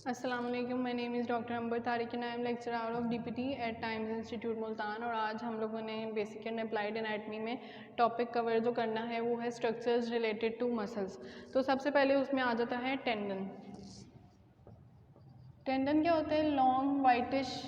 अस्सलाम वालेकुम, my name is doctor Amber Tariq and I am lecturer of DPT at Times Institute Multan. और आज हम लोगों ने बेसिक एंड अप्लाइड एनाटमी में टॉपिक कवर जो करना है वो है स्ट्रक्चर्स रिलेटेड टू मसल्स। तो सबसे पहले उसमें आ जाता है टेंडन। टेंडन क्या होते हैं? लॉन्ग वाइटिश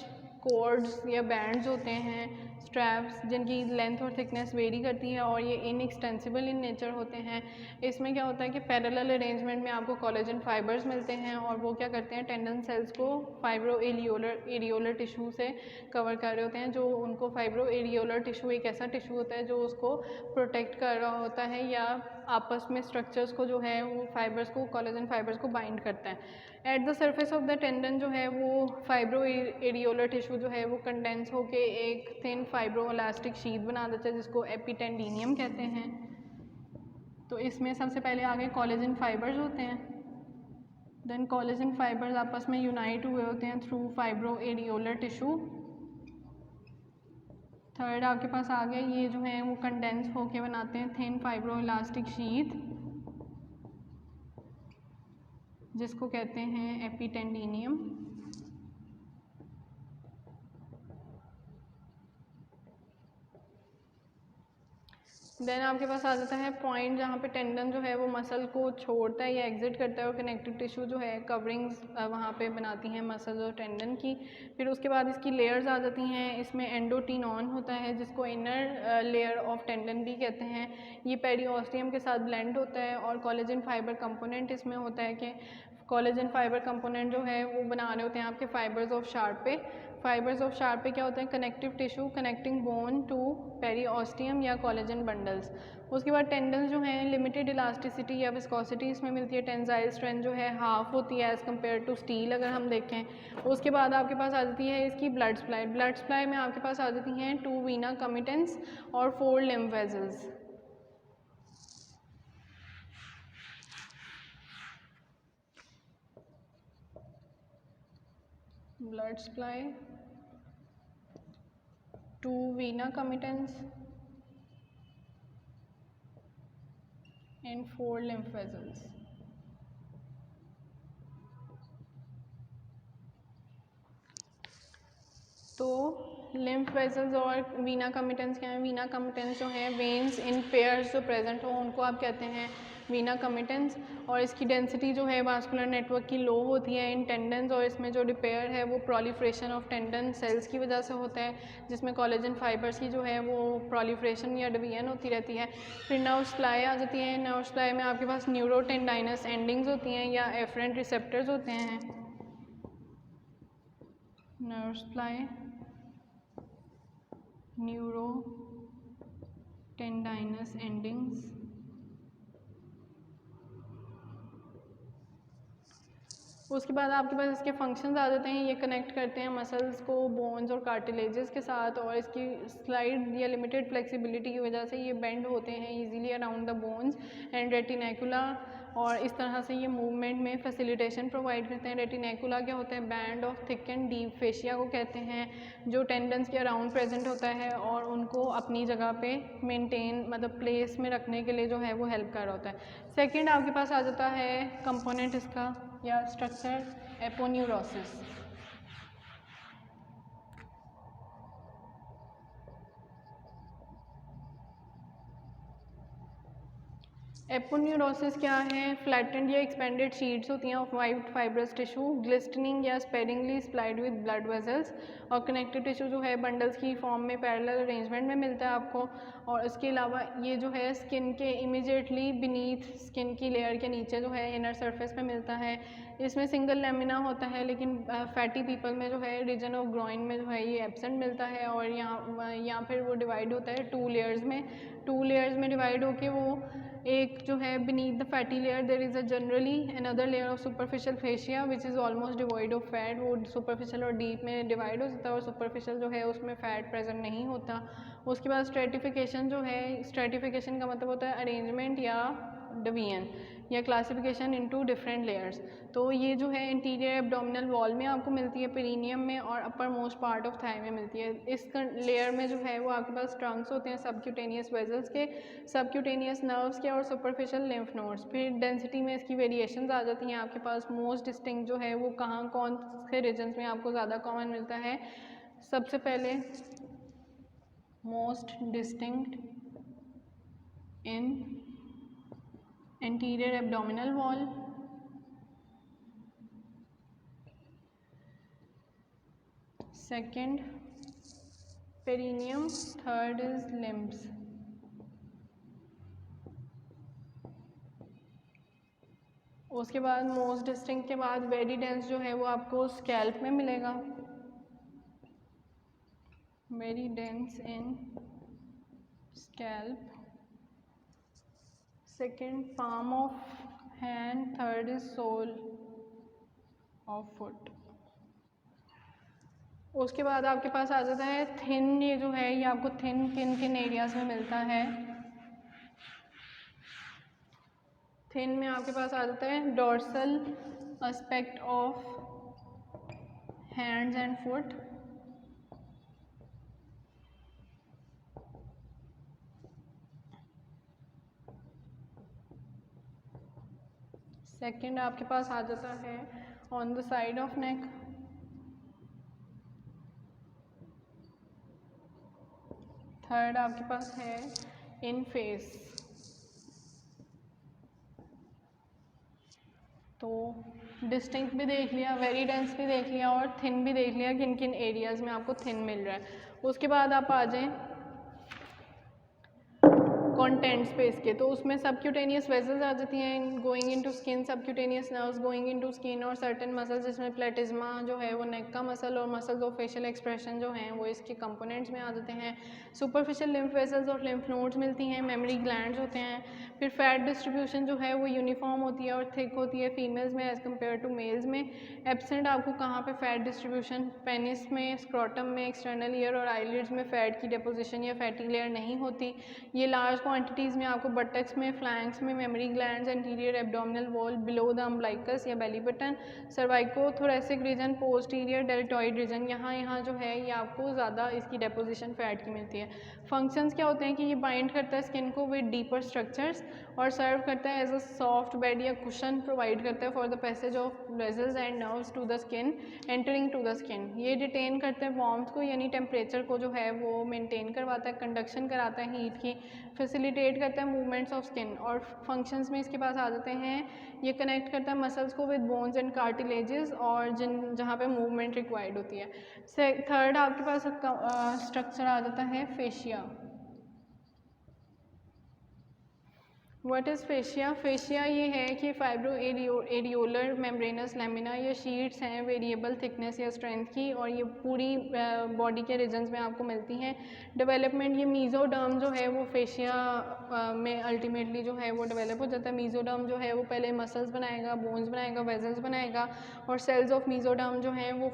कॉर्ड्स या बैंड्स होते हैं, स्ट्रैप्स, जिनकी लेंथ और थिकनेस वेरी करती है और ये इनएक्सटेंसिबल इन नेचर होते हैं। इसमें क्या होता है कि पैरेलल अरेंजमेंट में आपको कोलेजन फाइबर्स मिलते हैं और वो क्या करते हैं, टेंडन सेल्स को फाइब्रो एरियोलर टिश्यू से कवर कर रहे होते हैं। जो उनको फाइब्रो एरियोलर टिश्यू एक ऐसा टिश्यू होता है जो उसको प्रोटेक्ट कर रहा होता है या आपस में स्ट्रक्चर्स को जो है वो फाइबर्स को, कोलेजन फाइबर्स को बाइंड करता है। At the surface of the tendon जो है वो फाइब्रो एरियोलर टिश्यू जो है वो कंडेंस होके एक थिन फाइब्रो इलास्टिक शीट बना देता है जिसको एपिटेंडिनियम कहते हैं। तो इसमें सबसे पहले आगे कोलेजन फाइबर्स होते हैं, देन कोलेजन फाइबर्स आपस में यूनाइट हुए होते हैं through fibro areolar tissue. Third आपके पास आ गया, ये जो है वो कंडेंस होके बनाते हैं थिन फाइब्रो इलास्टिक शीट जिसको कहते हैं एपिटेंडिनियम। देन आपके पास आ जाता है पॉइंट जहाँ पे टेंडन जो है वो मसल को छोड़ता है या एग्जिट करता है और कनेक्टिव टिश्यू जो है कवरिंग्स वहाँ पे बनाती हैं मसल और टेंडन की। फिर उसके बाद इसकी लेयर्स आ जाती हैं। इसमें एंडोटिनॉन होता है जिसको इनर लेयर ऑफ टेंडन भी कहते हैं। ये पेरिओस्टियम के साथ ब्लेंड होता है और कोलेजन फाइबर कंपोनेंट इसमें होता है कि कोलेजन फाइबर कंपोनेंट जो है वो बना रहे होते हैं आपके fibres of Sharpey. Fibres of Sharpey क्या होता है? Connective tissue connecting bone to periosteum या कोलेजन बंडल्स। उसके बाद टेंडन्स जो हैं लिमिटेड इलास्टिसिटी या विस्कोसिटी इसमें मिलती है। टेंसाइल स्ट्रेंथ जो है हाफ होती है एज़ कम्पेयर टू स्टील अगर हम देखें। उसके बाद आपके पास आ जाती है इसकी ब्लड सप्लाई। ब्लड सप्लाई में आपके पास आ जाती हैं 2 वीना कमिटेंस और 4 lymph vessels. Blood supply, 2 vena commitants and 4 lymph vessels. तो लिम्फ वेसल्स और वीना कमिटेंस क्या है? वीना कमिटेंस जो है वेन्स इन पेयर्स जो प्रेजेंट हो उनको आप कहते हैं वीना कमिटेंस। और इसकी डेंसिटी जो है वास्कुलर नेटवर्क की लो होती है इन टेंडन्स और इसमें जो रिपेयर है वो प्रोलिफ्रेशन ऑफ टेंडन सेल्स की वजह से होता है जिसमें कोलेजन फाइबर्स की जो है वो प्रोलिफ्रेशन या डिवीजन होती रहती है। फिर नर्व सप्लाई आ जाती है। नर्व सप्लाई में आपके पास न्यूरोटेंडाइनस एंडिंग्स होती हैं या एफरेंट रिसेप्टर्स होते हैं। Nerve supply, neurotendinous endings. उसके बाद आपके पास इसके फंक्शंस आ जाते हैं। ये कनेक्ट करते हैं मसल्स को बोन्स और कार्टिलेजेस के साथ और इसकी स्लाइड या लिमिटेड फ्लेक्सिबिलिटी की वजह से ये बेंड होते हैं easily around the bones and retinacula और इस तरह से ये मूवमेंट में फैसिलिटेशन प्रोवाइड करते हैं। रेटिनेकुला क्या होता है? Band of thick and deep fascia को कहते हैं जो टेंडन्स के अराउंड प्रेजेंट होता है और उनको अपनी जगह पे मेंटेन मतलब प्लेस में रखने के लिए जो है वो हेल्प कर रहा होता है। सेकेंड आपके पास आ जाता है कंपोनेंट इसका या स्ट्रक्चर एपोन्यूरोसिस। एपोन्यूरोसिस क्या है? फ्लैटेंड या एक्सपेंडेड शीट्स होती हैं ऑफ वाइट फाइब्रस टिश्यू ग्लिस्टनिंग या स्पेरिंगली स्प्लाइड विद ब्लड वेसल्स और कनेक्टिव टिश्यू जो है बंडल्स की फॉर्म में पैरेलल अरेंजमेंट में मिलता है आपको। और इसके अलावा ये जो है स्किन के इमीडिएटली बीनीथ स्किन की लेयर के नीचे जो है इनर सरफेस पे मिलता है। इसमें सिंगल लेमिना होता है लेकिन फैटी पीपल में जो है रीजन ऑफ ग्रोइन में जो है ये एब्सेंट मिलता है और यहाँ फिर वो डिवाइड होता है 2 लेयर्स में। 2 लेयर्स में डिवाइड होके वो एक जो है beneath the fatty layer there is a generally another layer of superficial fascia which is almost devoid of fat। वो superficial और deep में divide हो जाता है और superficial जो है उसमें fat present नहीं होता। उसके बाद stratification जो है, stratification का मतलब होता है arrangement या डिवीजन। या क्लासिफिकेशन इनटू डिफरेंट लेयर्स। तो ये जो है इंटीरियर एब्डोमिनल वॉल में आपको मिलती है, पेरिनियम में और upper most part of thigh में मिलती है। इस लेयर में जो है वो आपके पास ट्रंक्स होते हैं सबक्यूटेनियस वेजल्स के, सबक्यूटेनियस नर्व्स के और सुपरफिशियल लिम्फ नोड्स। फिर डेंसिटी में इसकी वेरिएशंस आ जाती हैं आपके पास। मोस्ट डिस्टिंक्ट जो है वो कहाँ कौन से रीजन्स में आपको ज़्यादा कॉमन मिलता है। सबसे पहले most distinct in anterior abdominal wall, second perineum, third is limbs. उसके बाद मोस्ट डिस्टिंक्ट के बाद वेरी डेंस जो है वो आपको स्कैल्प में मिलेगा, very dense in scalp. Second palm of hand, third is sole of foot. उसके बाद आपके पास आ जाता है थिन, ये जो है ये आपको थिन किन किन एरियाज में मिलता है। थिन में आपके पास आ जाता है dorsal aspect of hands and foot, second आपके पास आ जाता है on the side of neck, third आपके पास है इन फेस। तो डिस्टिंक्ट भी देख लिया, वेरी डेंस भी देख लिया और थिन भी देख लिया किन किन एरियाज में आपको थिन मिल रहा है। उसके बाद आप आ जाएं कंटेंट स्पेस के, तो उसमें सबक्यूटेनियस वेजल्स आ जाती हैं going into skin, subcutaneous nerves going into skin और सर्टेन मसल्स जिसमें प्लेटिज्मा जो है वो नेक का मसल और मसल्स ऑफ फेशियल एक्सप्रेशन जो हैं वो इसके कंपोनेंट्स में आ जाते हैं। सुपरफिशियल लिम्फ वेसल्स और लिम्फ नोड्स मिलती हैं, मेमोरी ग्लैंड्स होते हैं। फिर फैट डिस्ट्रीब्यूशन जो है वो यूनिफॉर्म होती है और थिक होती है फीमेल्स में एज़ कम्पेयर टू मेल्स में। एब्सेंट आपको कहाँ पे फैट डिस्ट्रीब्यूशन, पेनिस में, स्क्रोटम में, एक्सटर्नल ईयर और आईलिड्स में फैट की डिपोजिशन या फैटी लेयर नहीं होती। ये लार्ज क्वांटिटीज़ में आपको बटक्स में, फ्लैंक्स में, mammary glands, anterior abdominal wall, below the umbilicus या belly button, cervicothoracic region, posterior deltoid region, यहाँ जो है ये आपको ज़्यादा इसकी डेपोजिशन फैट की मिलती है। फंक्शंस क्या होते हैं कि ये बाइंड करता है स्किन को विद डीपर स्ट्रक्चर्स और सर्व करता है एज अ सॉफ्ट बेड या कुशन प्रोवाइड करता है for the passage of vessels and nerves to the skin entering to the skin. ये डिटेन करते हैं वार्मथ को, यानी टेम्परेचर को जो है वो मेंटेन करवाता है, कंडक्शन कराता है हीट की, फैसिलिटेट करता है मूवमेंट्स ऑफ स्किन। और फंक्शंस में इसके पास आ जाते हैं, ये कनेक्ट करता है मसल्स को विद बोन्स एंड कार्टिलेजेस और जहाँ पे मूवमेंट रिक्वायर्ड होती है। थर्ड आपके पास स्ट्रक्चर आ जाता है fascia. What is fascia? Fascia ये है कि फाइब्रो एरियोलर मेम्ब्रेनस लेमिना, ये शीट्स हैं वेरिएबल थिकनेस या स्ट्रेंथ की और ये पूरी बॉडी के रीजन्स में आपको मिलती हैं। डेवलपमेंट, ये मीजोडर्म जो है वो फेशिया में अल्टीमेटली जो है वो डेवलप हो जाता है। मीजोडर्म जो है वो पहले मसल्स बनाएगा, बोन्स बनाएगा, वेजल्स बनाएगा और सेल्स ऑफ मीजोडर्म जो हैं वो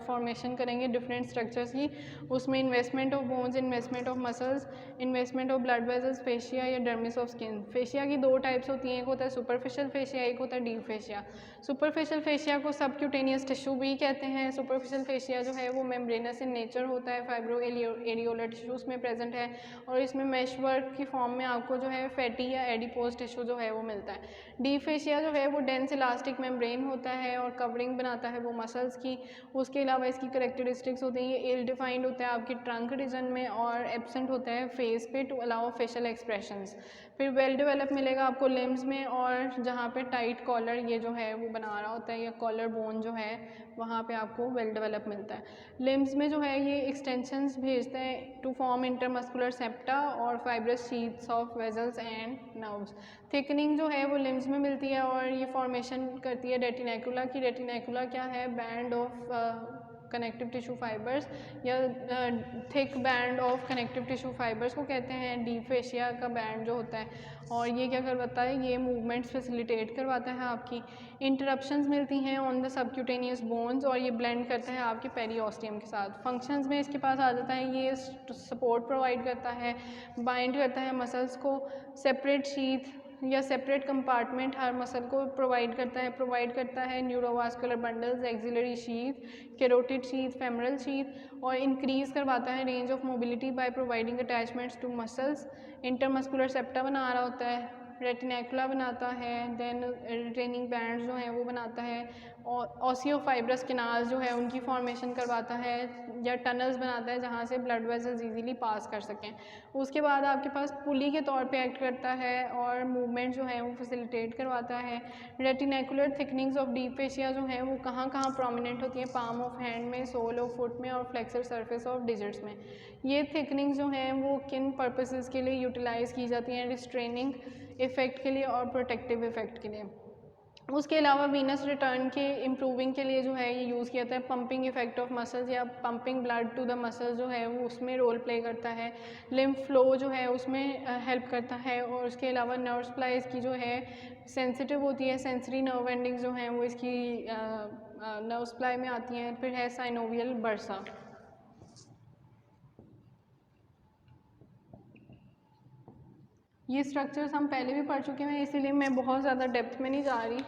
फॉर्मेशन करेंगे डिफरेंट स्ट्रक्चर्स की। उसमें investment of bones, investment of muscles, investment of blood vessels, fascia या डर्मिस ऑफ स्किन। फेशिया की दो टाइप्स होती हैं, एक होता है सुपरफिशियल फेशिया, एक होता है डीप फेशिया। सुपरफिशियल फेशिया को सबक्यूटेनियस टिश्यू भी कहते हैं। सुपरफिशियल फेशिया जो है वो मेम्ब्रेनस इन नेचर होता है, फाइब्रो एरियोलर टिश्यूज में प्रेजेंट है और इसमें मेश वर्क की फॉर्म में आपको जो है फैटी या एडिपोज टिश्यू जो है वो मिलता है। डीप फेशिया जो है वो डेंस इलास्टिक मेम्ब्रेन होता है और कवरिंग बनाता है वो मसल्स की। उसके अलावा इसकी करेक्टरिस्टिक्स होती हैं, ये इल डिफाइंड होता है आपकी ट्रंक रीजन में और एब्सेंट होता है फेस पे टू अलाउ फेशियल एक्सप्रेशंस। फिर वेल डेवलप मिलेगा आपको लिम्स में और जहाँ पे टाइट कॉलर ये जो है वो बना रहा होता है या कॉलर बोन जो है वहाँ पे आपको वेल डेवलप मिलता है। लिम्स में जो है ये एक्सटेंशंस भेजते हैं टू फॉर्म इंटरमस्कुलर सेप्टा और fibrous sheets of vessels and nerves. Thickening जो है वो लिम्स में मिलती है और ये फॉर्मेशन करती है रेटिनैकुला की। रेटिनैकुला क्या है? Band of connective tissue fibres या thick band of connective tissue fibres को कहते हैं। डीप फेशिया का बैंड जो होता है और ये क्या करवाता है? ये मूवमेंट्स फैसिलिटेट करवाता है आपकी। इंटरप्शंस मिलती हैं ऑन द सबक्यूटेनियस बोन्स और ये ब्लेंड करता है आपके पेरियोस्टियम के साथ। फंक्शंस में इसके पास आ जाता है, ये सपोर्ट प्रोवाइड करता है, बाइंड करता है मसल्स को, सेपरेट शीथ या सेपरेट कंपार्टमेंट हर मसल को प्रोवाइड करता है neurovascular bundles, axillary sheath, carotid sheath, femoral sheath, और इंक्रीज करवाता है range of mobility by providing attachments to muscles. Intermuscular septa बना रहा होता है, रेटिनेकुला बनाता है, देन रिटेनिंग बैंड जो हैं वो बनाता है, और ऑसियोफाइब्रस किनाल जो है उनकी फॉर्मेशन करवाता है, या टनल्स बनाता है जहाँ से ब्लड वेसल्स इजीली पास कर सकें। उसके बाद आपके पास पुली के तौर पे एक्ट करता है और मूवमेंट जो है वो फैसिलिटेट करवाता है। रेटिनेकुलर थिकनिंग्स ऑफ डीप फेशिया जो हैं वो कहाँ कहाँ प्रोमिनेंट होती हैं, पाम ऑफ हैंड में, सोल ऑफ फुट में, और फ्लेक्सर सरफेस ऑफ डिजिट्स में। ये थिकनिंग्स जो हैं वो किन पर्पसेस के लिए यूटिलाइज़ की जाती हैं, रिस्ट्रेनिंग इफ़ेक्ट के लिए और प्रोटेक्टिव इफ़ेक्ट के लिए। उसके अलावा वीनस रिटर्न के इम्प्रूविंग के लिए जो है ये यूज़ किया जाता है। पंपिंग इफेक्ट ऑफ मसल्स या pumping blood to the muscles जो है वो उसमें रोल प्ले करता है। लिम्फ फ्लो जो है उसमें हेल्प करता है, और उसके अलावा नर्व सप्लाई इसकी जो है सेंसिटिव होती है, सेंसरी नर्व एंडिंग्स जो हैं वो इसकी नर्व सप्लाई में आती हैं। फिर है साइनोवियल बर्सा। ये स्ट्रक्चर्स हम पहले भी पढ़ चुके हैं, इसीलिए मैं बहुत ज़्यादा डेप्थ में नहीं जा रही।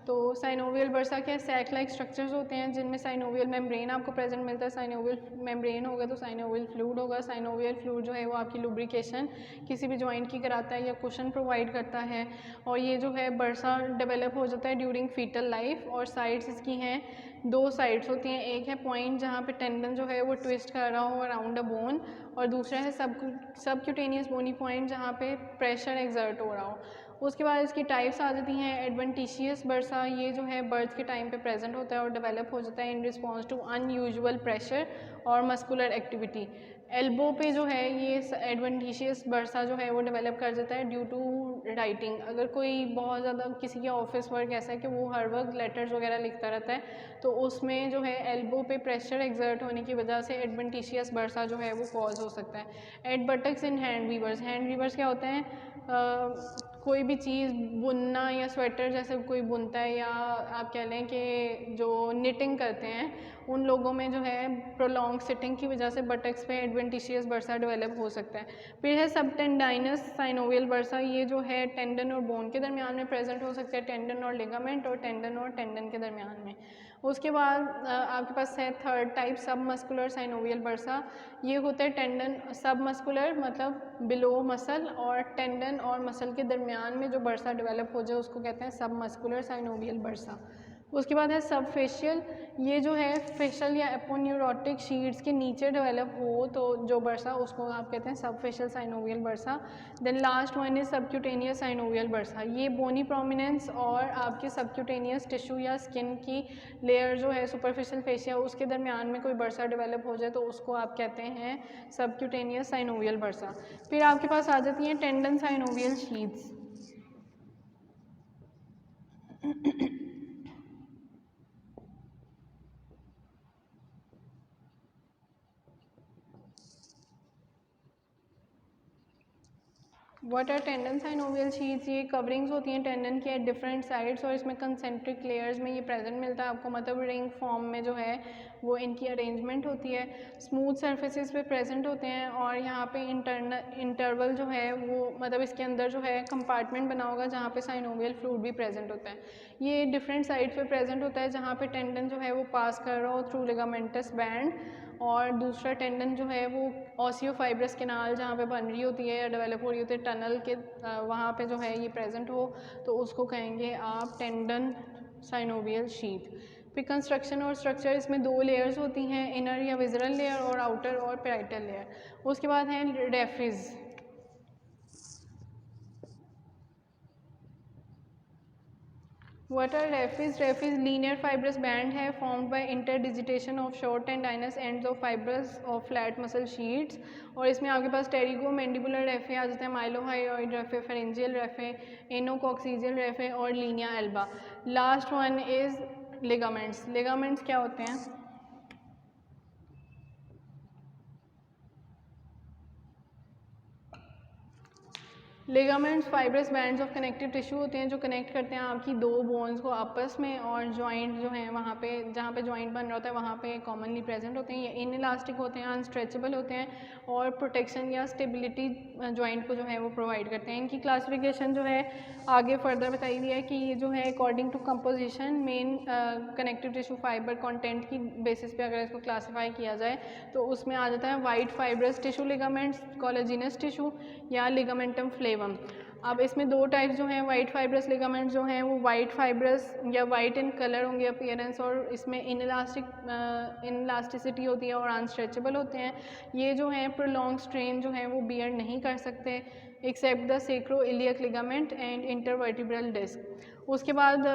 तो साइनोवियल बर्सा क्या, सैक लाइक स्ट्रक्चर्स होते हैं जिनमें साइनोवियल मेम्ब्रेन आपको प्रेजेंट मिलता है। साइनोवियल मेम्ब्रेन होगा तो साइनोवियल फ्लूइड होगा। साइनोवियल फ्लूइड जो है वो आपकी लुब्रिकेशन किसी भी जॉइंट की कराता है या कुशन प्रोवाइड करता है। और ये जो है बर्सा डेवलप हो जाता है ड्यूरिंग फीटल लाइफ। और साइड्स इसकी हैं, दो साइड्स होती हैं, एक है पॉइंट जहाँ पे टेंडन जो है वो ट्विस्ट कर रहा हो अराउंड अ बोन, और दूसरा है सबक्यूटेनियस बोनी पॉइंट जहाँ पे प्रेशर एक्सर्ट हो रहा हो। उसके बाद इसकी टाइप्स आ जाती हैं। एडवेंटिशियस बर्सा, ये जो है बर्थ के टाइम पे प्रेजेंट होता है और डेवलप हो जाता है in response to unusual pressure और मस्कुलर एक्टिविटी। एल्बो पे जो है ये एडवेंटिशियस बर्सा जो है वो डेवलप कर जाता है ड्यू टू राइटिंग। अगर कोई बहुत ज़्यादा किसी का ऑफिस वर्क ऐसा है कि वो हर वक्त लेटर्स वगैरह लिखता रहता है, तो उसमें जो है एल्बो पे प्रेशर एक्सर्ट होने की वजह से एडवेंटिशियस बर्सा जो है वो कॉज हो सकता है। At buttocks in hand weavers, hand weavers क्या होते हैं, कोई भी चीज़ बुनना या स्वेटर जैसे कोई बुनता है, या आप कह लें कि जो निटिंग करते हैं उन लोगों में जो है प्रोलॉन्ग सिटिंग की वजह से बटक्स पे एडवेंटिशियस बर्सा डेवलप हो सकता है। फिर है सबटेंडाइनस साइनोवियल बर्सा, ये जो है टेंडन और बोन के दरमियान में प्रेजेंट हो सकता है, टेंडन और लिगामेंट, और टेंडन के दरमियान में। उसके बाद आपके पास है थर्ड टाइप सब मस्कुलर साइनोवियल बर्सा। ये होता है टेंडन सब मस्कुलर मतलब बिलो मसल, और टेंडन और मसल के दरमियान में जो बर्सा डेवलप हो जाए उसको कहते हैं सब मस्कुलर साइनोवियल बर्सा। उसके बाद है सब फेशियल, ये जो है फेशियल या एपोन्यूरोटिक शीट्स के नीचे डेवलप हो तो जो बर्सा उसको आप कहते हैं subfascial synovial bursa. Then last one is subcutaneous synovial bursa, ये बोनी प्रोमिनेंस और आपके सबक्यूटेनियस टिश्यू या स्किन की लेयर जो है सुपरफिशियल फेशिया उसके दरमियान में कोई बर्सा डेवलप हो जाए तो उसको आप कहते हैं सबक्यूटेनियस साइनोवियल बर्सा। फिर आपके पास आ जाती हैं tendon synovial sheaths. What are tendon synovial sheaths, ये कवरिंग्स होती हैं टेंडन की एट डिफरेंट साइड्स, और इसमें कंसेंट्रिक लेयर्स में ये प्रेजेंट मिलता है आपको, मतलब रिंग फॉर्म में जो है वो इनकी अरेंजमेंट होती है। स्मूथ सरफेसेस पे प्रेजेंट होते हैं, और यहाँ पे इंटरवल जो है वो मतलब इसके अंदर जो है कंपार्टमेंट बना होगा जहाँ पे साइनोवियल फ्लूइड भी प्रेजेंट होता है। ये डिफरेंट साइड पे प्रेजेंट होता है जहाँ पे टेंडन जो है वो पास कर रहा हो थ्रू लिगामेंटस बैंड, और दूसरा टेंडन जो है वो ऑसियोफाइब्रस केनाल जहाँ पे बन रही होती है या डेवलप हो रही होती है टनल के वहाँ पे जो है ये प्रेजेंट हो तो उसको कहेंगे आप टेंडन साइनोवियल शीथ। फिर कंस्ट्रक्शन और स्ट्रक्चर, इसमें दो लेयर्स होती हैं, इनर या विजरल लेयर और आउटर और पैराइटल लेयर। उसके बाद हैं raphes. What are raphes? Raphes linear fibrous band है formed by interdigitation of short tendinous ends of fibrous of flat muscle sheets, और इसमें आपके पास टेरिगो मैंडिबुलर रेफे आ जाते हैं, mylohyoid raphe, pharyngeal raphe, anococcygeal raphe और linea alba. Last one is ligaments. Ligaments क्या होते हैं? Ligaments fibrous bands of connective tissue होते हैं जो कनेक्ट करते हैं आपकी दो बोन्स को आपस में, और जॉइंट जो है वहाँ पे जहाँ पे जॉइंट बन रहा होता है वहाँ पे कॉमनली प्रेजेंट होते हैं। ये इन इलास्टिक होते हैं, अनस्ट्रेचेबल होते हैं और प्रोटेक्शन या स्टेबिलिटी जॉइंट को जो है वो प्रोवाइड करते हैं। इनकी क्लासिफिकेशन जो है आगे फर्दर बताई गई है कि ये जो है according to composition main connective tissue fibre content की बेसिस पे अगर इसको क्लासीफाई किया जाए तो उसमें आ जाता है white fibrous tissue ligaments, collagenous tissue या लिगामेंटम फ्लेवम। अब इसमें दो टाइप्स जो हैं वाइट फाइब्रस लिगामेंट्स जो हैं वो वाइट फाइब्रस या वाइट इन कलर होंगे अपीयरेंस, और इसमें इनलास्टिसिटी होती है और अनस्ट्रेचेबल होते हैं। ये जो हैं प्रोलॉन्ग स्ट्रेन जो है वो बियर नहीं कर सकते except the sacroiliac ligament and intervertebral disc. उसके बाद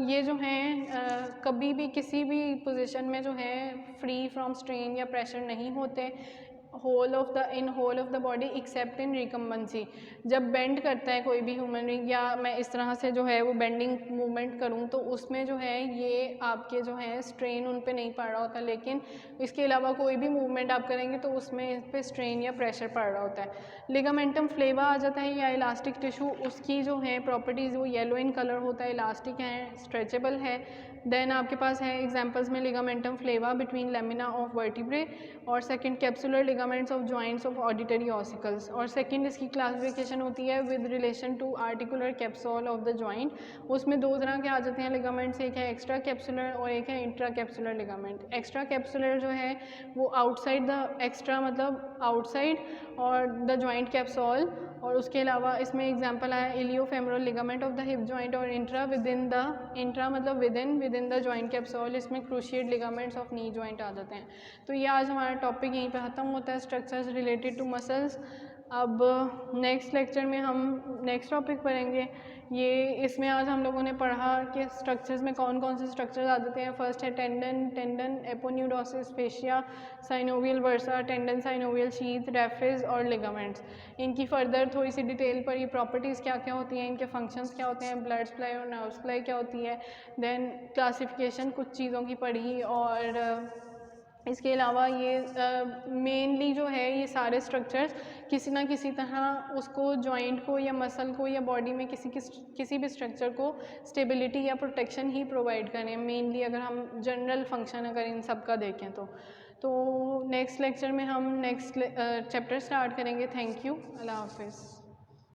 ये जो हैं कभी भी किसी भी पोजीशन में जो है फ्री फ्रॉम स्ट्रेन या प्रेशर नहीं होते whole of the body except in recumbency. जब बेंड करता है कोई भी ह्यूमन बीइंग या मैं इस तरह से जो है वो बेंडिंग मूवमेंट करूँ तो उसमें जो है ये आपके जो है स्ट्रेन उन पे नहीं पड़ रहा होता, लेकिन इसके अलावा कोई भी मूवमेंट आप करेंगे तो उसमें इस पे स्ट्रेन या प्रेशर पड़ रहा होता है। लिगामेंटम फ्लेवा आ जाता है या इलास्टिक टिश्यू, उसकी जो है प्रॉपर्टीज़ वो येलो इन कलर होता है, इलास्टिक है, स्ट्रेचेबल है। देन आपके पास है एग्जांपल्स में ligamentum flava between lamina of vertebrae, और second capsular ligaments of joints of auditory ossicles, और सेकंड इसकी क्लासिफिकेशन होती है with relation to articular capsule of the joint. उसमें दो तरह के आ जाते हैं लिगामेंट्स, एक है एक्स्ट्रा कैप्सुलर और एक है intra capsular ligament. Extra capsular जो है वो आउटसाइड द एक्स्ट्रा मतलब आउटसाइड और द जॉइंट कैप्सूल, और उसके अलावा इसमें एग्जांपल आया iliofemoral ligament of the hip joint, और इंट्रा मतलब within the joint capsule, इसमें cruciate ligaments of knee joint आ जाते हैं। तो ये आज हमारा टॉपिक यहीं पे ख़त्म होता है, स्ट्रक्चर्स रिलेटेड टू मसल्स। अब नेक्स्ट लेक्चर में हम नेक्स्ट टॉपिक पढ़ेंगे। ये इसमें आज हम लोगों ने पढ़ा कि स्ट्रक्चर्स में कौन कौन से स्ट्रक्चर्स आ जाते हैं। फर्स्ट है टेंडन, एपोन्यूरोसिस, फेशिया, साइनोवियल वर्सा, टेंडन, साइनोवियल शीथ, रेफिस और लिगामेंट्स। इनकी फर्दर थोड़ी सी डिटेल पर ये प्रॉपर्टीज़ क्या क्या होती हैं, इनके फंक्शंस क्या होते हैं, ब्लड सप्लाई और नर्व सप्लाई क्या होती है, देन क्लासिफिकेशन कुछ चीज़ों की पढ़ी, और इसके अलावा ये मेनली जो है ये सारे स्ट्रक्चर्स किसी ना किसी तरह उसको जॉइंट को या मसल को या बॉडी में किसी भी स्ट्रक्चर को स्टेबिलिटी या प्रोटेक्शन ही प्रोवाइड करें मेनली, अगर हम जनरल फंक्शन अगर इन सब का देखें तो नेक्स्ट लेक्चर में हम नेक्स्ट चैप्टर स्टार्ट करेंगे। थैंक यू, अल्लाह हाफिज़।